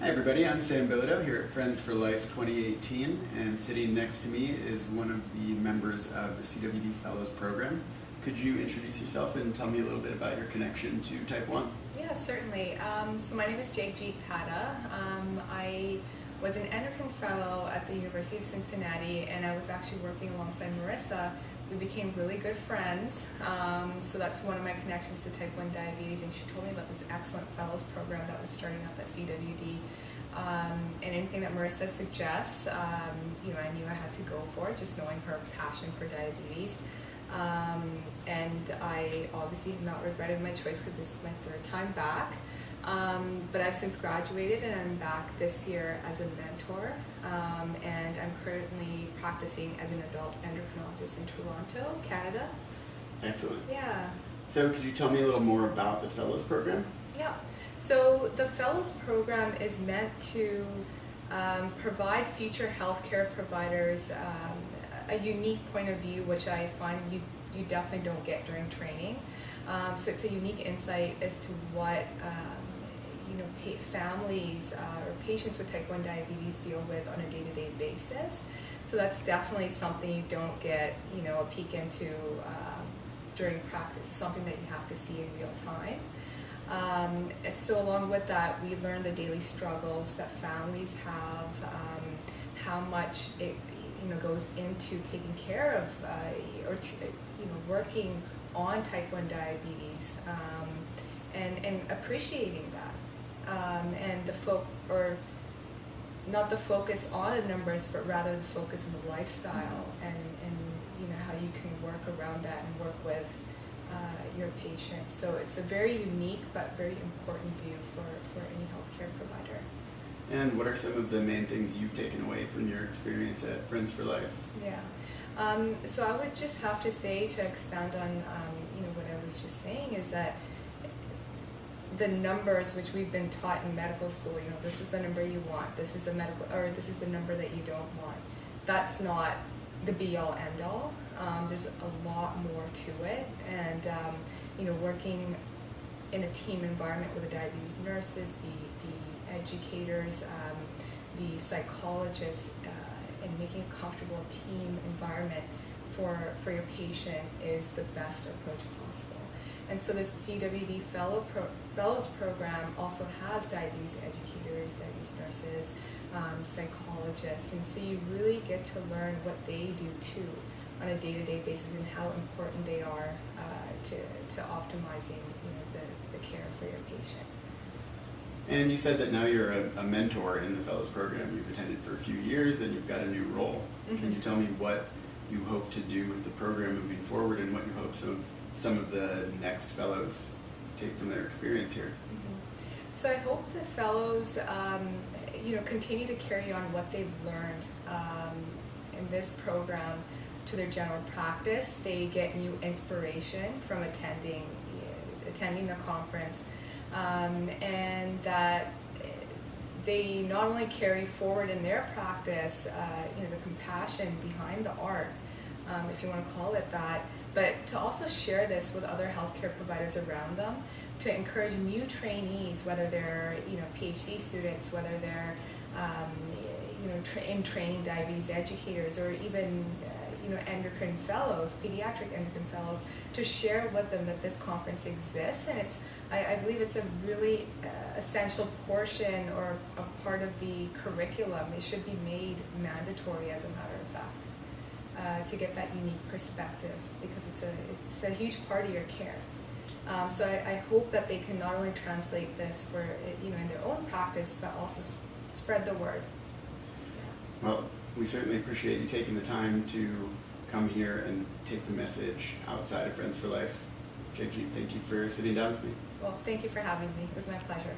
Hi everybody, I'm Sam Billetdeaux here at Friends for Life 2018, and sitting next to me is one of the members of the CWD Fellows Program. Could you introduce yourself and tell me a little bit about your connection to Type 1? Yeah, certainly. So my name is Jagjit Padda. I was an endocrine fellow at the University of Cincinnati, and I was actually working alongside Marissa. We became really good friends, so that's one of my connections to type 1 diabetes, and she told me about this excellent fellows program that was starting up at CWD. And anything that Marissa suggests, I knew I had to go for it, just knowing her passion for diabetes. And I obviously have not regretted my choice because this is my third time back. But I've since graduated and I'm back this year as a mentor, and I'm currently practicing as an adult endocrinologist in Toronto, Canada. Excellent. Yeah. So could you tell me a little more about the Fellows Program? Yeah. So the Fellows Program is meant to provide future healthcare providers a unique point of view, which I find you definitely don't get during training. So it's a unique insight as to what families or patients with type 1 diabetes deal with on a day-to-day basis. So that's definitely something you don't get a peek into during practice. It's something that you have to see in real time. So along with that, we learn the daily struggles that families have, how much it goes into taking care of working on type 1 diabetes, and appreciating that, and not the focus on the numbers, but rather the focus on the lifestyle, and how you can work around that and work with your patient. So it's a very unique but very important view for any healthcare provider. And what are some of the main things you've taken away from your experience at Friends for Life? Yeah. So I would just have to say, to expand on what I was just saying, is that the numbers which we've been taught in medical school, this is the number you want, this is the this is the number that you don't want. That's not the be-all end-all. There's a lot more to it, and working in a team environment with the diabetes nurses, the educators, the psychologists, and making a comfortable team environment for your patient is the best approach possible. And so the CWD Fellows Program also has diabetes educators, diabetes nurses, psychologists, and so you really get to learn what they do too on a day-to-day basis and how important they are to optimizing the care for your patient. And you said that now you're a mentor in the Fellows Program. You've attended for a few years and you've got a new role. Mm-hmm. Can you tell me what you hope to do with the program moving forward, and what you hope some of the next fellows take from their experience here? Mm-hmm. So I hope the fellows continue to carry on what they've learned in this program to their general practice. They get new inspiration from attending the conference, and that they not only carry forward in their practice the compassion behind the art, if you want to call it that, but to also share this with other healthcare providers around them, to encourage new trainees, whether they're PhD students, whether they're in training diabetes educators, or even endocrine fellows, pediatric endocrine fellows, to share with them that this conference exists. And I believe it's a really essential portion or a part of the curriculum. It should be made mandatory, as a matter of fact, to get that unique perspective, because it's a huge part of your care. So I hope that they can not only translate this for in their own practice, but also spread the word. Well, we certainly appreciate you taking the time to come here and take the message outside of Friends for Life. Jagjit, thank you for sitting down with me. Well, thank you for having me. It was my pleasure.